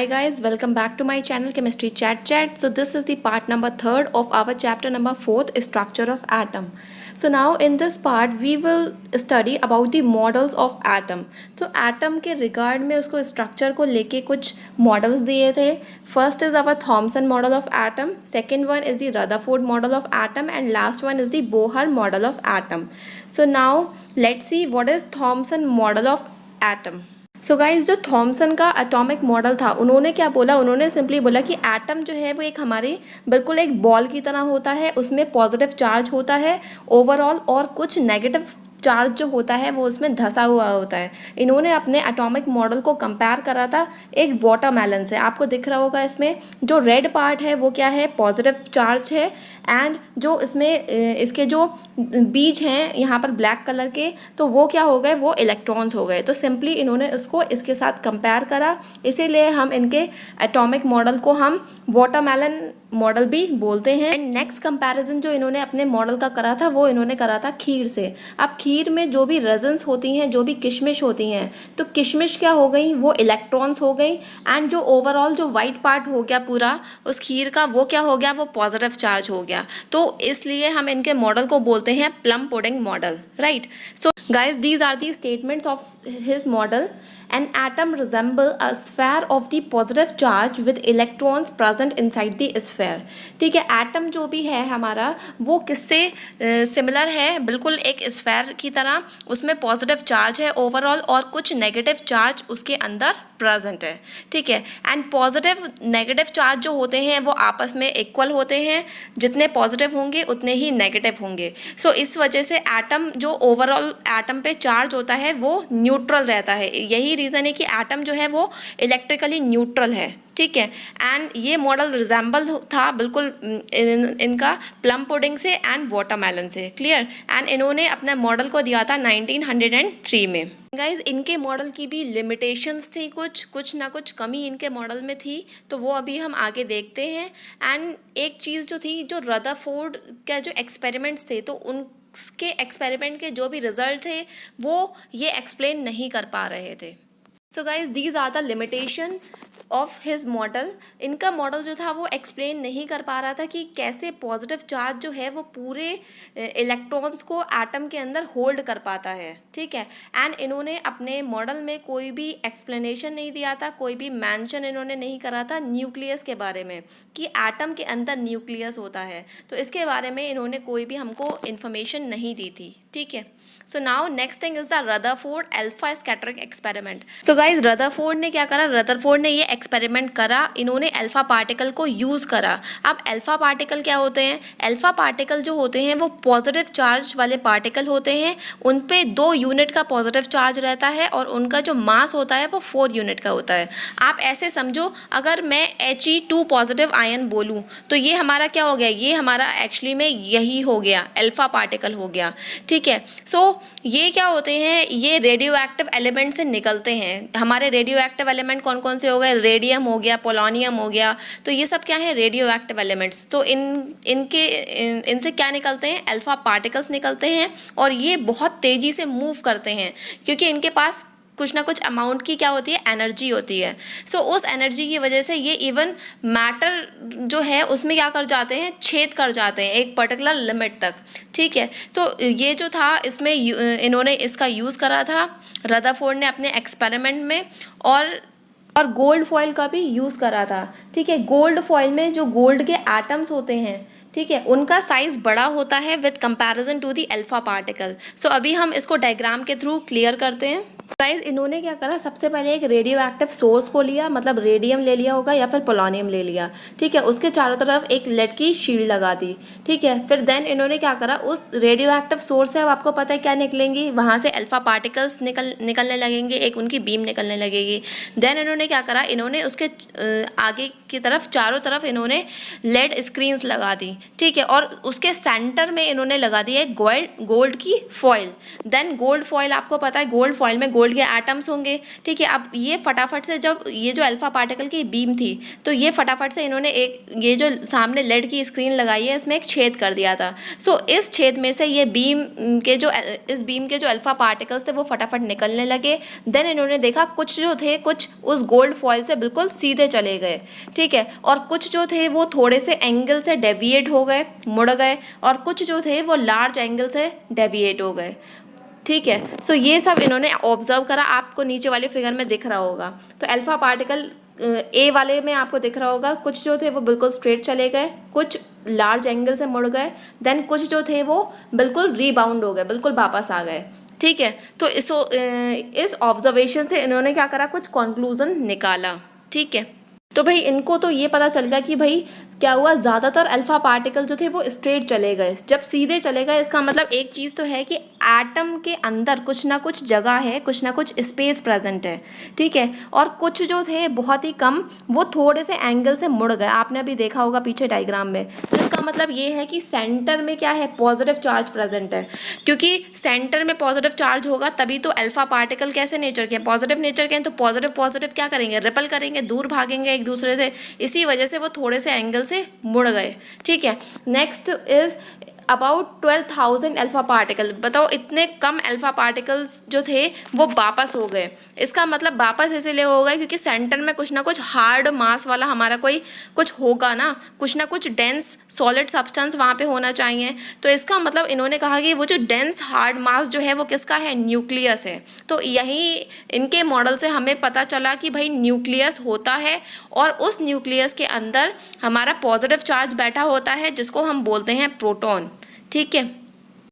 Hi guys, welcome back to my channel Chemistry Chat Chat. So this is the part number 3rd of our chapter number 4th, structure of atom. So now in this part we will study about the models of atom. So atom के regard में उसको structure को लेके कुछ models दिए थे. First is our Thomson model of atom, second one is the Rutherford model of atom, and last one is the Bohr model of atom. So now let's see what is Thomson model of atom. So guys जो Thompson का atomic model था उन्होंने क्या बोला, उन्होंने simply बोला कि atom जो है वो एक हमारे बिल्कुल एक बॉल की तरह होता है, उसमें पॉजिटिव चार्ज होता है ओवरऑल और कुछ नेगेटिव चार्ज जो होता है वो उसमें धंसा हुआ होता है। इन्होंने अपने एटॉमिक मॉडल को कंपेयर करा था एक वाटरमेलन से। आपको दिख रहा होगा इसमें जो रेड पार्ट है वो क्या है, पॉजिटिव चार्ज है, एंड जो इसमें इसके जो बीज हैं यहाँ पर ब्लैक कलर के, तो वो क्या हो गए, वो इलेक्ट्रॉन्स हो गए। तो सिंपली इन्होंने उसको इसके साथ कंपेयर करा, इसीलिए हम इनके एटॉमिक मॉडल को हम वाटरमेलन मॉडल भी बोलते हैं। एंड नेक्स्ट कंपैरिजन जो इन्होंने अपने मॉडल का करा था वो इन्होंने करा था खीर से। अब खीर में जो भी रेजन्स होती हैं, जो भी किशमिश होती हैं, तो किशमिश क्या हो गई, वो इलेक्ट्रॉन्स हो गई, एंड जो ओवरऑल जो वाइट पार्ट हो गया पूरा उस खीर का, वो क्या हो गया, वो पॉजिटिव चार्ज हो गया। तो इसलिए हम इनके मॉडल को बोलते हैं plum pudding model, right. So guys these are the statements of his model. An atom resemble a sphere of the positive charge with electrons present inside the sphere। ठीक है, एटम जो भी है हमारा वो किससे सिमिलर है, बिल्कुल एक स्फेयर की तरह, उसमें पॉजिटिव चार्ज है ओवरऑल और कुछ नेगेटिव चार्ज उसके अंदर प्रेजेंट है। ठीक है, एंड पॉजिटिव नेगेटिव चार्ज जो होते हैं वो आपस में इक्वल होते हैं, जितने पॉजिटिव होंगे उतने ही नेगेटिव होंगे। सो इस वजह से एटम जो ओवरऑल एटम पे चार्ज होता है वो न्यूट्रल रहता है। यही रीज़न है कि एटम जो है वो इलेक्ट्रिकली न्यूट्रल है। ठीक है, एंड ये मॉडल रिजेंबल था बिल्कुल इनका प्लम पुडिंग से एंड वाटरमेलन से। क्लियर। एंड इन्होंने अपने मॉडल को दिया था 1903 में। गाइज इनके मॉडल की भी लिमिटेशंस थी, कुछ ना कुछ कमी इनके मॉडल में थी, तो वो अभी हम आगे देखते हैं। एंड एक चीज़ जो थी, जो रदरफोर्ड का जो एक्सपेरिमेंट्स थे, तो उसके एक्सपेरिमेंट के जो भी रिजल्ट थे वो ये एक्सप्लेन नहीं कर पा रहे थे। So guys these are the limitation of his model. इनका मॉडल जो था वो एक्सप्लेन नहीं कर पा रहा था कि कैसे पॉजिटिव चार्ज जो है वो पूरे इलेक्ट्रॉन्स को एटम के अंदर होल्ड कर पाता है। ठीक है, एंड इन्होंने अपने मॉडल में कोई भी एक्सप्लेनेशन नहीं दिया था, कोई भी मेंशन इन्होंने नहीं करा था न्यूक्लियस के बारे में कि एटम के अंदर न्यूक्लियस होता है, तो इसके बारे में इन्होंने कोई भी हमको इन्फॉर्मेशन नहीं दी थी। ठीक है, so now next thing is the Rutherford alpha scattering experiment. So guys Rutherford ने क्या करा, रदरफोर्ड ने ये एक्सपेरिमेंट करा, इन्होंने अल्फा पार्टिकल को यूज़ करा। अब अल्फा पार्टिकल क्या होते हैं, अल्फा पार्टिकल जो होते हैं वो पॉजिटिव चार्ज वाले पार्टिकल होते हैं, उन पे 2 यूनिट का पॉजिटिव चार्ज रहता है और उनका जो मास होता है वो 4 यूनिट का होता है। आप ऐसे समझो, अगर मैं He2 पॉजिटिव आयन बोलूँ तो ये हमारा क्या हो गया, ये हमारा एक्चुअली में यही हो गया, अल्फा पार्टिकल हो गया। ठीक है, सो ये क्या होते हैं, ये रेडियो एक्टिव एलिमेंट से निकलते हैं। हमारे रेडियो एक्टिव एलिमेंट कौन कौन से हो गए, रेडियम हो गया, पोलोनियम हो गया, तो ये सब क्या है, रेडियो एक्टिव एलिमेंट्स। तो इनसे क्या निकलते हैं, अल्फा पार्टिकल्स निकलते हैं, और ये बहुत तेज़ी से मूव करते हैं क्योंकि इनके पास कुछ ना कुछ अमाउंट की क्या होती है, एनर्जी होती है। सो उस एनर्जी की वजह से ये इवन मैटर जो है उसमें क्या कर जाते हैं, छेद कर जाते हैं एक पर्टिकुलर लिमिट तक। ठीक है, तो ये जो था इसमें इन्होंने इसका यूज़ करा था रदरफोर्ड ने अपने एक्सपेरिमेंट में, और गोल्ड फॉइल का भी यूज़ करा था। ठीक है, गोल्ड फॉइल में जो गोल्ड के एटम्स होते हैं, ठीक है, उनका साइज़ बड़ा होता है with comparison to the alpha particle. So अभी हम इसको डायग्राम के थ्रू क्लियर करते हैं। गाइस इन्होंने क्या करा, सबसे पहले एक रेडियो एक्टिव सोर्स को लिया, मतलब रेडियम ले लिया होगा या फिर पोलोनियम ले लिया। ठीक है, उसके चारों तरफ एक लेड की शील्ड लगा दी। ठीक है, फिर देन इन्होंने क्या करा, उस रेडियो एक्टिव सोर्स से अब आपको पता है क्या निकलेंगी, वहाँ से अल्फा पार्टिकल्स निकलने लगेंगे, एक उनकी बीम निकलने लगेगी। देन इन्होंने क्या करा, इन्होंने उसके आगे की तरफ चारों तरफ इन्होंने लेड स्क्रीन्स लगा दी। ठीक है, और उसके सेंटर में इन्होंने लगा दी एक गोल्ड की फॉइल। देन गोल्ड फॉइल आपको पता है, गोल्ड फॉइल में गोल्ड के एटम्स होंगे, ठीक है। अब ये फटाफट से जब ये जो अल्फा पार्टिकल की बीम थी तो ये फटाफट से इन्होंने एक ये जो सामने लेड की स्क्रीन लगाई है इसमें एक छेद कर दिया था। सो इस छेद में से ये बीम के जो इस बीम के जो अल्फा पार्टिकल्स थे वो फटाफट निकलने लगे। देन इन्होंने देखा कुछ जो थे कुछ उस गोल्ड फॉइल से बिल्कुल सीधे चले गए, ठीक है, और कुछ जो थे वो थोड़े से एंगल से डेविएट हो गए, मुड़ गए, और कुछ जो थे वो लार्ज एंगल से डेविएट हो गए, ठीक है। सो ये सब इन्होंने ऑब्जर्व करा, आपको नीचे वाले फिगर में दिख रहा होगा। तो अल्फा पार्टिकल ए वाले में आपको दिख रहा होगा कुछ जो थे वो बिल्कुल स्ट्रेट चले गए, कुछ लार्ज एंगल से मुड़ गए, देन कुछ जो थे वो बिल्कुल रीबाउंड हो गए, बिल्कुल वापस आ गए, ठीक है। तो इस ऑब्जर्वेशन से इन्होंने क्या करा, कुछ कंक्लूजन निकाला, ठीक है। तो भाई इनको तो ये पता चल गया कि भाई क्या हुआ, ज़्यादातर अल्फा पार्टिकल जो थे वो स्ट्रेट चले गए। जब सीधे चले गए इसका मतलब एक चीज़ तो है कि एटम के अंदर कुछ ना कुछ जगह है, कुछ ना कुछ स्पेस प्रेजेंट है, ठीक है। और कुछ जो थे बहुत ही कम वो थोड़े से एंगल से मुड़ गए, आपने अभी देखा होगा पीछे डायग्राम में। तो इसका मतलब ये है कि सेंटर में क्या है, पॉजिटिव चार्ज प्रेजेंट है, क्योंकि सेंटर में पॉजिटिव चार्ज होगा तभी तो अल्फा पार्टिकल कैसे नेचर के हैं, पॉजिटिव नेचर के हैं। तो पॉजिटिव पॉजिटिव क्या करेंगे, रिपल करेंगे, दूर भागेंगे एक दूसरे से, इसी वजह से वो थोड़े से एंगल से मुड़ गए, ठीक है। Next is about 12,000 alpha particle. बताओ इतने कम अल्फा पार्टिकल्स जो थे वो वापस हो गए। इसका मतलब वापस इसीलिए हो गए क्योंकि सेंटर में कुछ ना कुछ हार्ड मास वाला हमारा कोई कुछ होगा ना कुछ डेंस सॉलिड सब्सटेंस वहाँ पे होना चाहिए। तो इसका मतलब इन्होंने कहा कि वो जो डेंस हार्ड मास जो है वो किसका है, न्यूक्लियस है। तो यही इनके मॉडल से हमें पता चला कि भाई न्यूक्लियस होता है और उस न्यूक्लियस के अंदर हमारा पॉजिटिव चार्ज बैठा होता है जिसको हम बोलते हैं प्रोटॉन, ठीक है।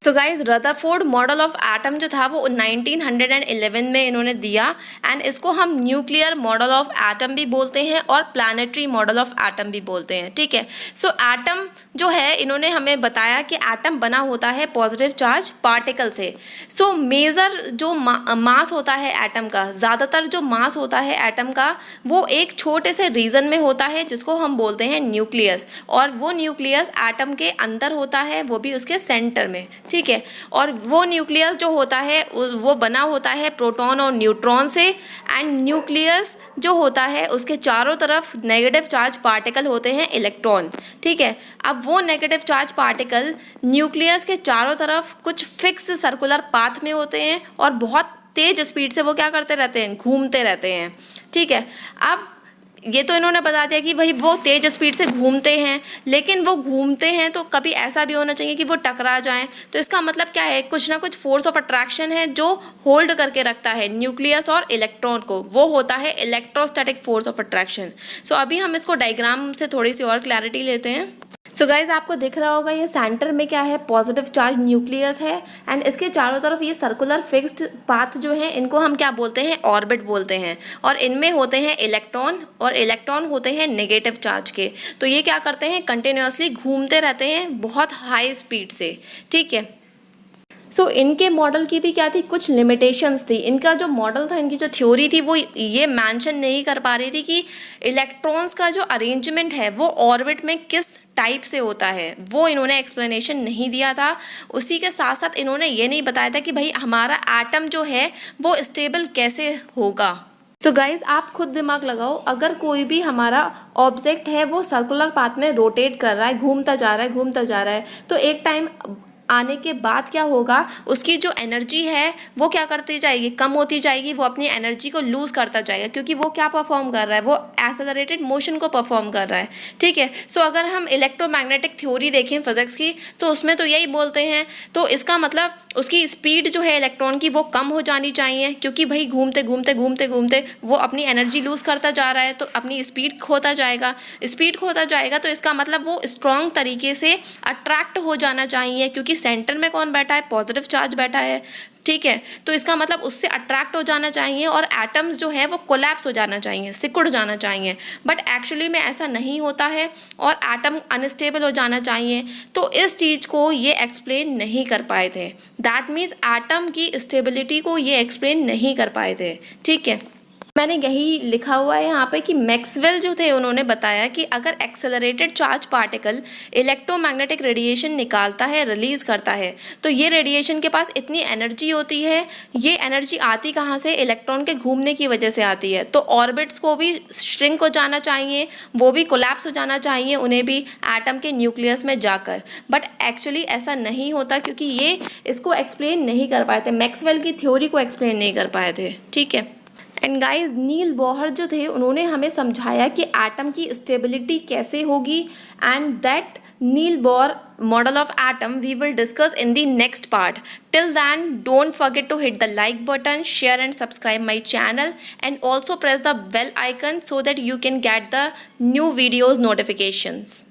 So guys Rutherford model of atom जो था वो 1911 में इन्होंने दिया, एंड इसको हम न्यूक्लियर मॉडल ऑफ एटम भी बोलते हैं और प्लानिटरी मॉडल ऑफ एटम भी बोलते हैं, ठीक है। सो एटम जो है इन्होंने हमें बताया कि एटम बना होता है पॉजिटिव चार्ज पार्टिकल से। सो मेजर जो मास होता है एटम का, ज़्यादातर जो मास होता है एटम का वो एक छोटे से रीजन में होता है जिसको हम बोलते हैं न्यूक्लियस, और वो न्यूक्लियस एटम के अंदर होता है, वो भी उसके सेंटर में, ठीक है। और वो न्यूक्लियस जो होता है वो बना होता है प्रोटॉन और न्यूट्रॉन से, एंड न्यूक्लियस जो होता है उसके चारों तरफ नेगेटिव चार्ज पार्टिकल होते हैं इलेक्ट्रॉन, ठीक है। अब वो नेगेटिव चार्ज पार्टिकल न्यूक्लियस के चारों तरफ कुछ फिक्स सर्कुलर पाथ में होते हैं और बहुत तेज स्पीड से वो क्या करते रहते हैं, घूमते रहते हैं, ठीक है। अब ये तो इन्होंने बता दिया कि भाई वो तेज स्पीड से घूमते हैं, लेकिन वो घूमते हैं तो कभी ऐसा भी होना चाहिए कि वो टकरा जाएं। तो इसका मतलब क्या है, कुछ ना कुछ फोर्स ऑफ अट्रैक्शन है जो होल्ड करके रखता है न्यूक्लियस और इलेक्ट्रॉन को, वो होता है इलेक्ट्रोस्टैटिक फोर्स ऑफ अट्रैक्शन। सो अभी हम इसको डायग्राम से थोड़ी सी और क्लैरिटी लेते हैं। सो गाइज आपको दिख रहा होगा ये सेंटर में क्या है, पॉजिटिव चार्ज न्यूक्लियस है, एंड इसके चारों तरफ ये सर्कुलर फिक्स्ड पाथ जो है इनको हम क्या बोलते हैं, ऑर्बिट बोलते हैं, और इनमें होते हैं इलेक्ट्रॉन, और इलेक्ट्रॉन होते हैं नेगेटिव चार्ज के। तो ये क्या करते हैं, कंटिन्यूसली घूमते रहते हैं बहुत हाई स्पीड से, ठीक है। सो इनके मॉडल की भी क्या थी, कुछ लिमिटेशंस थी। इनका जो मॉडल था, इनकी जो थ्योरी थी वो ये मेंशन नहीं कर पा रही थी कि इलेक्ट्रॉन्स का जो अरेंजमेंट है वो ऑर्बिट में किस टाइप से होता है, वो इन्होंने एक्सप्लेनेशन नहीं दिया था। उसी के साथ साथ इन्होंने ये नहीं बताया था कि भाई हमारा एटम जो है वो स्टेबल कैसे होगा। सो गाइज आप खुद दिमाग लगाओ, अगर कोई भी हमारा ऑब्जेक्ट है वो सर्कुलर पाथ में रोटेट कर रहा है, घूमता जा रहा है, तो एक टाइम आने के बाद क्या होगा, उसकी जो एनर्जी है वो क्या करती जाएगी, कम होती जाएगी, वो अपनी एनर्जी को लूज़ करता जाएगा, क्योंकि वो क्या परफॉर्म कर रहा है, वो एक्सेलरेटेड मोशन को परफॉर्म कर रहा है, ठीक है। सो अगर हम इलेक्ट्रोमैग्नेटिक थ्योरी देखें फिजिक्स की, तो उसमें तो यही बोलते हैं। तो इसका मतलब उसकी स्पीड जो है इलेक्ट्रॉन की वो कम हो जानी चाहिए, क्योंकि भाई घूमते घूमते वो अपनी एनर्जी लूज़ करता जा रहा है, तो अपनी स्पीड खोता जाएगा। तो इसका मतलब वो स्ट्रॉन्ग तरीके से अट्रैक्ट हो जाना चाहिए, क्योंकि सेंटर में कौन बैठा है, पॉजिटिव चार्ज बैठा है, ठीक है। तो इसका मतलब उससे अट्रैक्ट हो जाना चाहिए और एटम्स जो है वो कोलैप्स हो जाना चाहिए, सिकुड़ जाना चाहिए। बट एक्चुअली में ऐसा नहीं होता है और एटम अनस्टेबल हो जाना चाहिए। तो इस चीज़ को ये एक्सप्लेन नहीं कर पाए थे। दैट मीन्स एटम की स्टेबिलिटी को ये एक्सप्लेन नहीं कर पाए थे, ठीक है। मैंने यही लिखा हुआ है यहाँ पे कि मैक्सवेल जो थे उन्होंने बताया कि अगर accelerated charge particle electromagnetic radiation निकालता है, रिलीज करता है, तो ये रेडिएशन के पास इतनी एनर्जी होती है। ये एनर्जी आती कहाँ से? इलेक्ट्रॉन के घूमने की वजह से आती है। तो ऑर्बिट्स को भी श्रिंक हो जाना चाहिए, वो भी कोलैप्स हो जाना चाहिए, उन्हें भी एटम के न्यूक्लियस में जाकर। बट एक्चुअली ऐसा नहीं होता, क्योंकि ये इसको एक्सप्लेन नहीं कर पाए थे, मैक्सवेल की थ्योरी को एक्सप्लेन नहीं कर पाए थे। ठीक है। एंड गाइस, नील बोहर जो थे उन्होंने हमें समझाया कि एटम की स्टेबिलिटी कैसे होगी, and that Niels Bohr model of atom we will discuss in the next part. Till then, don't forget to hit the like button, share and subscribe my channel, and also press the bell icon so that you can get the new videos notifications.